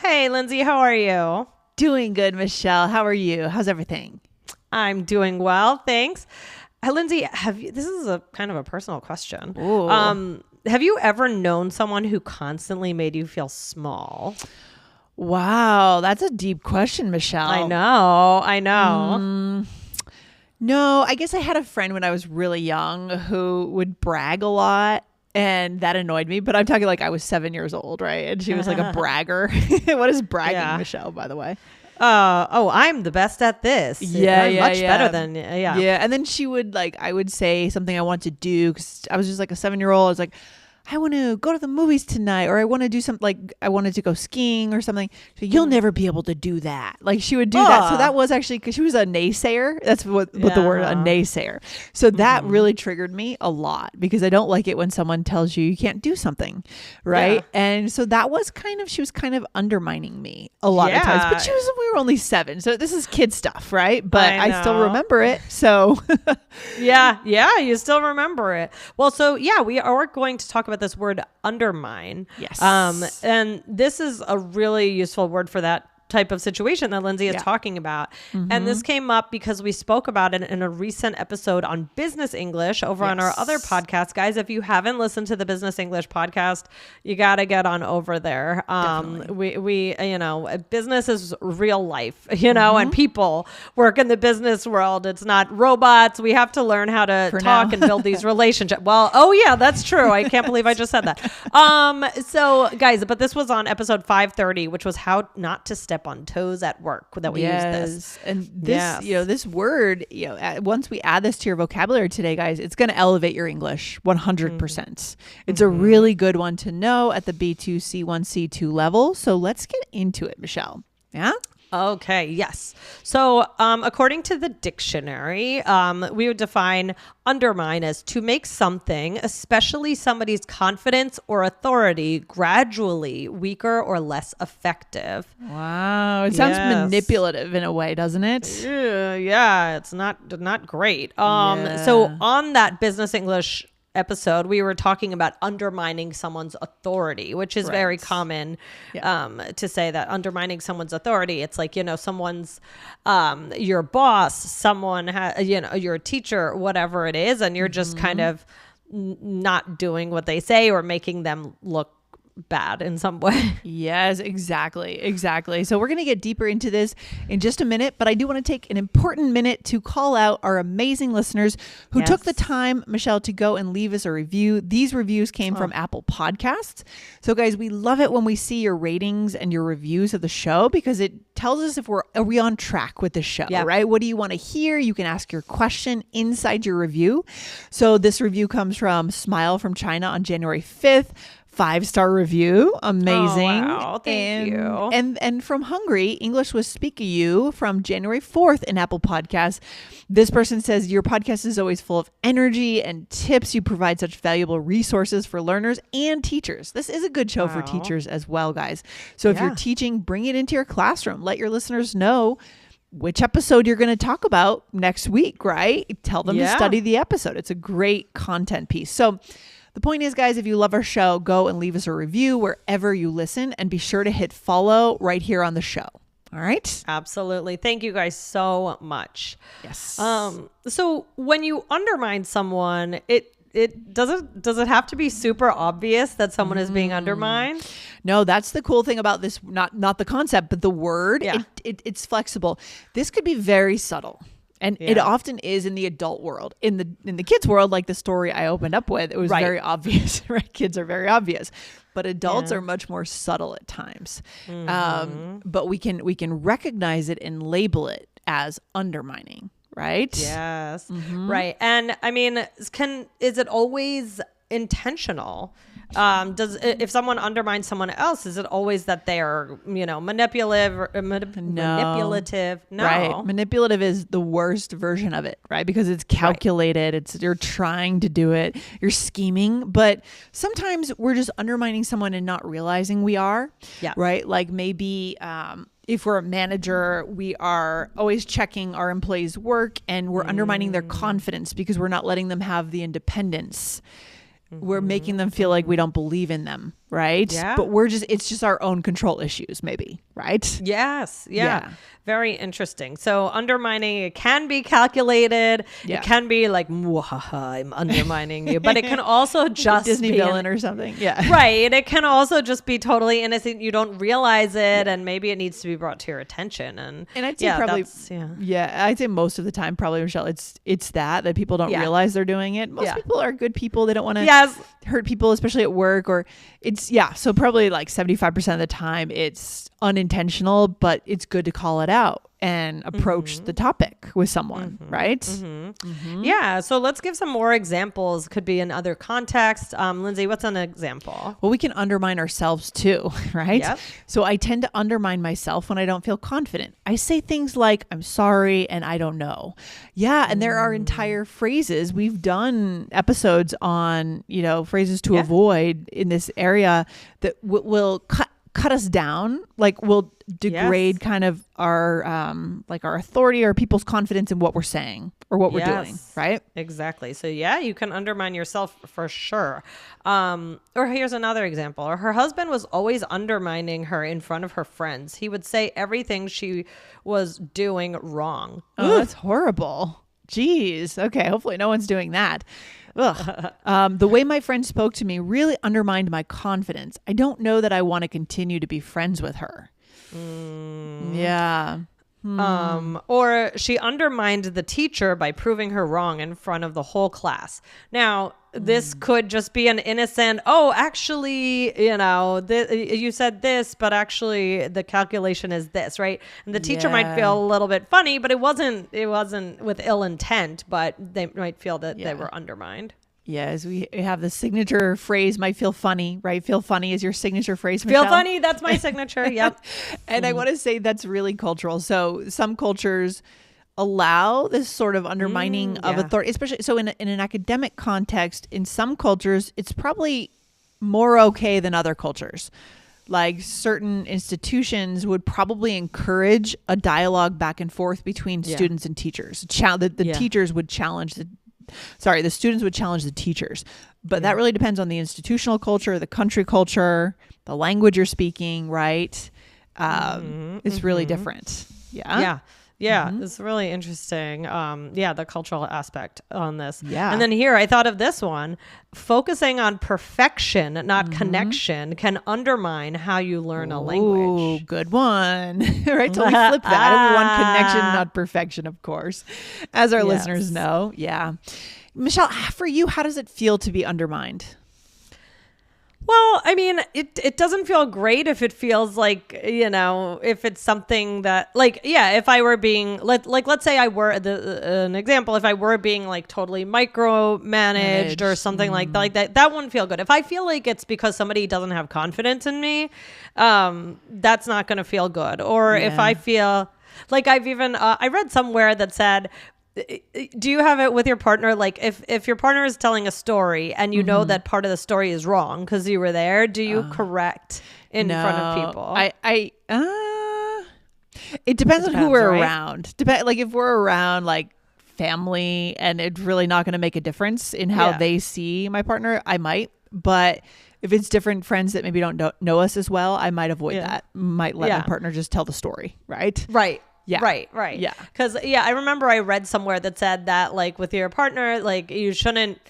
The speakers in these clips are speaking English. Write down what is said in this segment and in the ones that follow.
Hey, Lindsay, how are you? Doing good, Michelle. How are you? How's everything? I'm doing well, thanks. Lindsay, this is a kind of a personal question. Ooh. Have you ever known someone who constantly made you feel small? Wow, that's a deep question, Michelle. I know. No, I guess I had a friend when I was really young who would brag a lot. And that annoyed me, but I'm talking like I was 7 years old, right? And she was like a bragger. What is bragging, Yeah. Michelle, by the way? I'm the best at this. I'm much better than, Yeah, and then she would I would say something I want to do because I was just like a 7-year-old. I was like, I want to go to the movies tonight, or I want to do something, like I wanted to go skiing or something. So you'll never be able to do that. Like she would do that. So that was actually because she was a naysayer. That's what the word, a naysayer. So that really triggered me a lot because I don't like it when someone tells you can't do something. Right. Yeah. And so that was she was kind of undermining me a lot of times, but we were only 7. So this is kid stuff. Right. But I still remember it. So yeah, you still remember it. Well, so we are going to talk about this word undermine. Yes. And this is a really useful word for that type of situation that Lindsay is talking about. And this came up because we spoke about it in a recent episode on business English over on our other podcast. Guys, if you haven't listened to the business English podcast, you got to get on over there. We business is real life, and people work in the business world. It's not robots. We have to learn how to talk and build these relationships. Well, that's true. I can't believe I just said that. So guys, but this was on episode 530, which was how not to step on toes at work that we use this. And this, this word, once we add this to your vocabulary today, guys, it's going to elevate your English 100%. It's a really good one to know at the B2, C1, C2 level. So let's get into it, Michelle. Yeah. Okay. Yes. So, according to the dictionary, we would define undermine as to make something, especially somebody's confidence or authority, gradually weaker or less effective. Wow. It sounds manipulative in a way, doesn't it? Yeah. It's not great. So on that business English episode, we were talking about undermining someone's authority, which is very common to say that undermining someone's authority. It's like, someone's your boss, someone your teacher, whatever it is, and you're just kind of not doing what they say or making them look bad in some way. Yes, exactly. So we're going to get deeper into this in just a minute, but I do want to take an important minute to call out our amazing listeners who took the time, Michelle, to go and leave us a review. These reviews came from Apple Podcasts. So guys, we love it when we see your ratings and your reviews of the show because it tells us if are we on track with the show, right? What do you want to hear? You can ask your question inside your review. So this review comes from Smile from China on January 5th. 5-star review. Amazing. Oh, wow. Thank you. And from Hungary, English was Speak You from January 4th in Apple Podcasts. This person says, your podcast is always full of energy and tips. You provide such valuable resources for learners and teachers. This is a good show for teachers as well, guys. So if you're teaching, bring it into your classroom. Let your listeners know which episode you're going to talk about next week, right? Tell them to study the episode. It's a great content piece. So the point is, guys, if you love our show, go and leave us a review wherever you listen and be sure to hit follow right here on the show. All right. Absolutely. Thank you guys so much. Yes. So when you undermine someone, does it have to be super obvious that someone is being undermined? No, that's the cool thing about this, not the concept, but the word. Yeah. It's flexible. This could be very subtle. And it often is in the adult world. In the kids' world, like the story I opened up with, it was very obvious, right? Kids are very obvious, but adults are much more subtle at times. But we can recognize it and label it as undermining, right? Yes, right. And I mean, is it always intentional? If someone undermines someone else, is it always that they're manipulative? Manipulative? No, right. Manipulative is the worst version of it, right? Because it's calculated. You're trying to do it. You're scheming, but sometimes we're just undermining someone and not realizing we are. Yeah. Right. Like maybe if we're a manager, we are always checking our employees' work and we're undermining their confidence because we're not letting them have the independence. We're making them feel like we don't believe in them, right? Yeah. But it's just our own control issues, maybe, right? Yes. Yeah. Very interesting. So undermining, it can be calculated. Yeah. It can be like, "Mwahaha, I'm undermining you," but it can also just Disney be villain or something. Yeah. right. It can also just be totally innocent. You don't realize it, and maybe it needs to be brought to your attention. And I'd say probably, I'd say most of the time, probably, Michelle, it's that people don't realize they're doing it. Most people are good people. They don't want to hurt people, especially at work, or so probably like 75% of the time it's unintentional, but it's good to call it out and approach the topic with someone, right? Yeah. So let's give some more examples. Could be in other contexts. Lindsay, what's an example? Well, we can undermine ourselves too, right? Yep. So I tend to undermine myself when I don't feel confident. I say things like, I'm sorry and I don't know. Yeah. And there are entire phrases. We've done episodes on, phrases to avoid in this area that will cut us down, like will degrade kind of our our authority or people's confidence in what we're saying or what we're doing, right? Exactly. So you can undermine yourself for sure. Or here's another example. Her husband was always undermining her in front of her friends. He would say everything she was doing wrong. Oh, that's horrible. Jeez. Okay. Hopefully no one's doing that. Ugh. The way my friend spoke to me really undermined my confidence. I don't know that I want to continue to be friends with her. Yeah. Or she undermined the teacher by proving her wrong in front of the whole class. Now, this could just be an innocent, actually, you said this, but actually the calculation is this, right? And the teacher might feel a little bit funny, but it wasn't with ill intent, but they might feel that they were undermined. Yes, we have the signature phrase, might feel funny, right? Feel funny is your signature phrase, Michelle. Feel funny, that's my signature, yep. And I want to say that's really cultural. So some cultures allow this sort of undermining of authority, especially so in an academic context. In some cultures, it's probably more okay than other cultures. Like certain institutions would probably encourage a dialogue back and forth between students and teachers. The teachers would challenge the students would challenge the teachers. But that really depends on the institutional culture, the country culture, the language you're speaking, right? It's really different. Yeah. Yeah, it's really interesting. The cultural aspect on this. Yeah. And then here, I thought of this one. Focusing on perfection, not connection, can undermine how you learn a language. Ooh, good one. Right? So we flip that. We want connection, not perfection, of course, as our listeners know. Yeah. Michelle, for you, how does it feel to be undermined? Well, I mean, it doesn't feel great if it feels like, if it's something that if I were being let's say I were an example, if I were being like totally micromanaged or something like that wouldn't feel good. If I feel like it's because somebody doesn't have confidence in me, that's not going to feel good. Or if I feel like I've even, I read somewhere that said, do you have it with your partner? Like if your partner is telling a story and you know that part of the story is wrong because you were there, do you correct in front of people? It depends on who we're around. Like if we're around like family and it's really not going to make a difference in how they see my partner, I might. But if it's different friends that maybe don't know us as well, I might avoid that. Might let my partner just tell the story. Right. Right. Yeah. Right. Yeah. Because, I remember I read somewhere that said that, like, with your partner, like, you shouldn't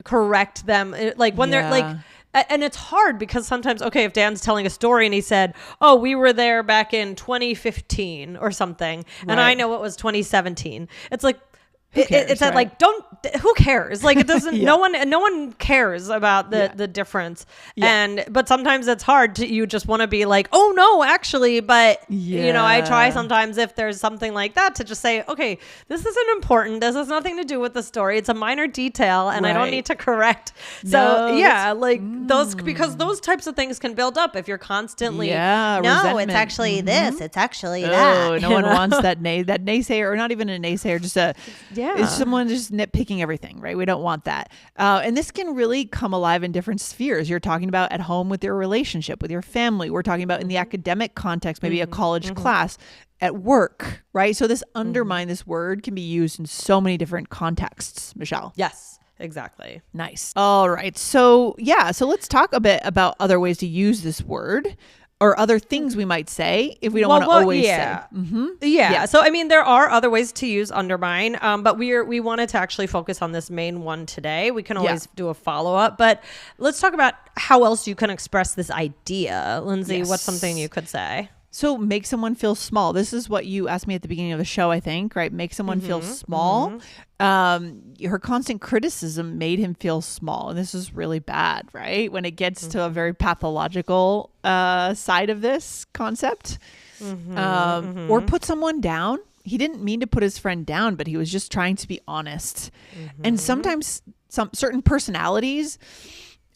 correct them. Like, when they're, like, and it's hard because sometimes, if Dan's telling a story and he said, we were there back in 2015 or something, and I know it was 2017. It's like, it's that like, who cares? Like it doesn't, no one cares about the difference. But sometimes it's hard you just want to be like, oh no, actually, but I try sometimes if there's something like that to just say, okay, this isn't important. This has nothing to do with the story. It's a minor detail and I don't need to correct. So those, because those types of things can build up if you're constantly, resentment. It's actually this, it's actually that. No one wants that naysayer, or not even a naysayer, just it's someone just nitpicking everything, right? We don't want that. And this can really come alive in different spheres. You're talking about at home with your relationship, with your family. We're talking about in the academic context, maybe a college class, at work, right? So this undermine, this word can be used in so many different contexts, Michelle. Yes. Exactly. Nice. All right. So let's talk a bit about other ways to use this word, or other things we might say if we don't want to always say. Yeah. So, I mean, there are other ways to use undermine, but we wanted to actually focus on this main one today. We can always do a follow-up, but let's talk about how else you can express this idea. Lindsay, what's something you could say? So make someone feel small. This is what you asked me at the beginning of the show, I think, right? Make someone feel small. Her constant criticism made him feel small. And this is really bad, right? When it gets to a very pathological side of this concept. Or put someone down. He didn't mean to put his friend down, but he was just trying to be honest. And sometimes some certain personalities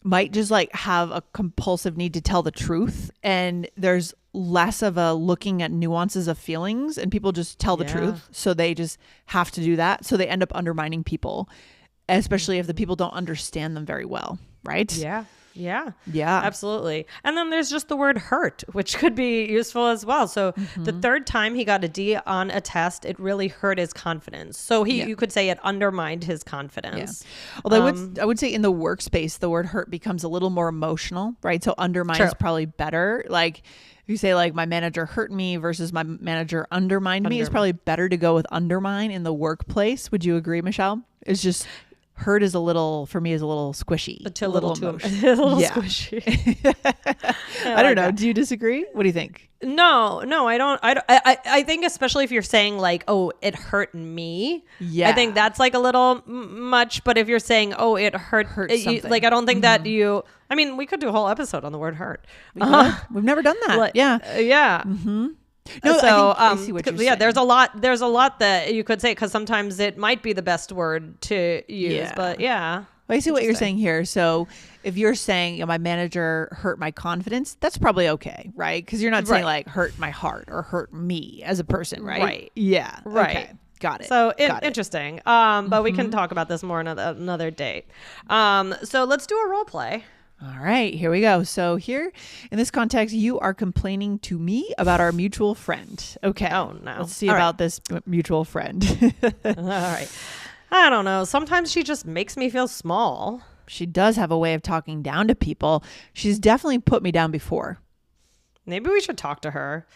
might just like have a compulsive need to tell the truth, and there's less of a looking at nuances of feelings, and people just tell the truth, so they just have to do that, so they end up undermining people, especially if the people don't understand them very well, right? Yeah, absolutely. And then there's just the word hurt, which could be useful as well. So the third time he got a D on a test, it really hurt his confidence. So you could say it undermined his confidence. Although I would say in the workspace, the word hurt becomes a little more emotional, right? So undermine is probably better. Like if you say like my manager hurt me versus my manager undermined me, it's probably better to go with undermine in the workplace. Would you agree, Michelle? It's just hurt is a little squishy. A little squishy. I don't know. Do you disagree? What do you think? No, I don't. I think especially if you're saying like, oh, it hurt me. Yeah. I think that's like a little much. But if you're saying, oh, it hurt something. Like, I don't think that I mean, we could do a whole episode on the word hurt. We've never done that. Yeah. No, so I see what you're saying. There's a lot that you could say, because sometimes it might be the best word to use, but Well, I see what you're saying here. So if you're saying my manager hurt my confidence, that's probably okay, right? Because you're not saying like hurt my heart or hurt me as a person, right? Right. Yeah. Right. Okay. Got it. So interesting. But we can talk about this more another date. So let's do a role play. All right, here we go. So here in this context, you are complaining to me about our mutual friend. Okay. Oh, no. Let's see about this mutual friend. All right. I don't know. Sometimes she just makes me feel small. She does have a way of talking down to people. She's definitely put me down before. Maybe we should talk to her.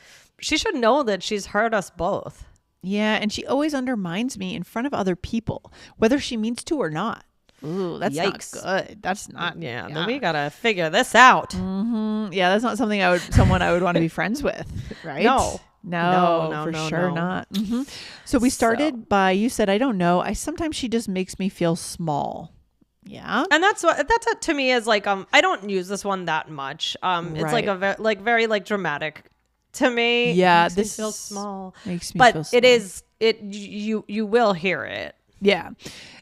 She should know that she's hurt us both. Yeah, and she always undermines me in front of other people, whether she means to or not. Ooh, that's not good. That's not. Yeah, then we gotta figure this out. Yeah, that's not something someone I would want to be friends with, right? No, for sure not. So we started by, you said, I don't know. Sometimes she just makes me feel small. Yeah, and that's to me is like I don't use this one that much. It's like a very dramatic to me. Yeah, makes me feel small. Makes me feel small. But you will hear it. Yeah,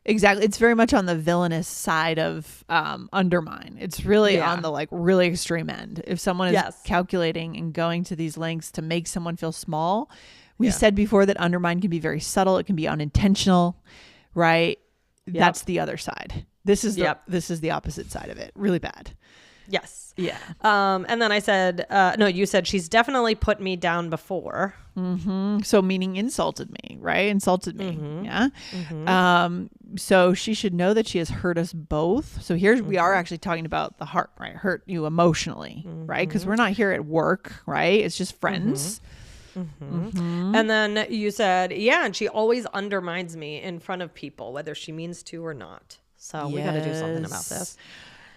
exactly. It's very much on the villainous side of undermine. It's really on the like really extreme end. If someone is calculating and going to these lengths to make someone feel small, we said before that undermine can be very subtle. It can be unintentional, right? Yep. That's the other side. This is the opposite side of it. Really bad. Yes. Yeah. And then I said, no, you said she's definitely put me down before. So meaning insulted me, right? Insulted me. Yeah. So she should know that she has hurt us both. So here we are actually talking about the heart, right? Hurt you emotionally, right? Because we're not here at work, right? It's just friends. And then you said, and she always undermines me in front of people, whether she means to or not. So we got to do something about this.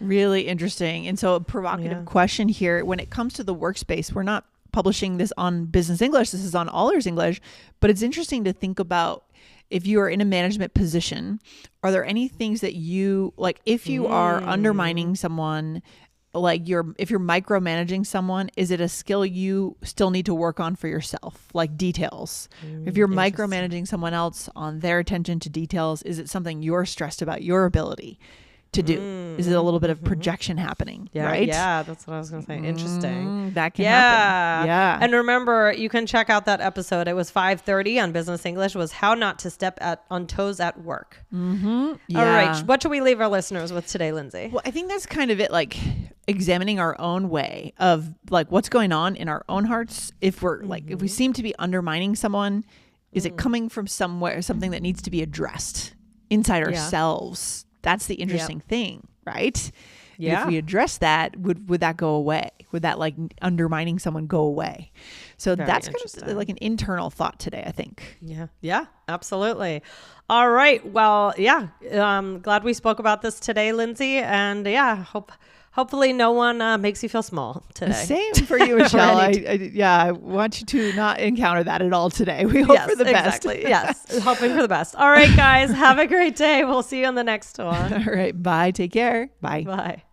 Really interesting. And so a provocative question here. When it comes to the workspace, we're not publishing this on Business English. This is on All Ears English. But it's interesting to think about, if you are in a management position, are there any things that you, like if you are undermining someone, like if you're micromanaging someone, is it a skill you still need to work on for yourself? Like details. If you're micromanaging someone else on their attention to details, is it something you're stressed about your ability to do? Is it a little bit of projection happening? Right? Yeah, that's what I was going to say. Interesting. That can happen. Yeah. And remember, you can check out that episode. It was 5:30 on Business English. Was how not to step on toes at work. All right. What should we leave our listeners with today, Lindsay? Well, I think that's kind of it. Like examining our own way of like what's going on in our own hearts. If we're like, if we seem to be undermining someone, is it coming from somewhere, something that needs to be addressed inside ourselves? That's the interesting thing, right? Yeah. If we address that, would that go away? Would that like undermining someone go away? So that's kind of like an internal thought today, I think. Yeah. Yeah, absolutely. All right. Well, yeah. Glad we spoke about this today, Lindsay. And yeah, hopefully no one makes you feel small today. Same for you, Michelle. I want you to not encounter that at all today. We hope for the best. Exactly. Yes. Hoping for the best. All right, guys. Have a great day. We'll see you on the next one. All right. Bye. Take care. Bye. Bye.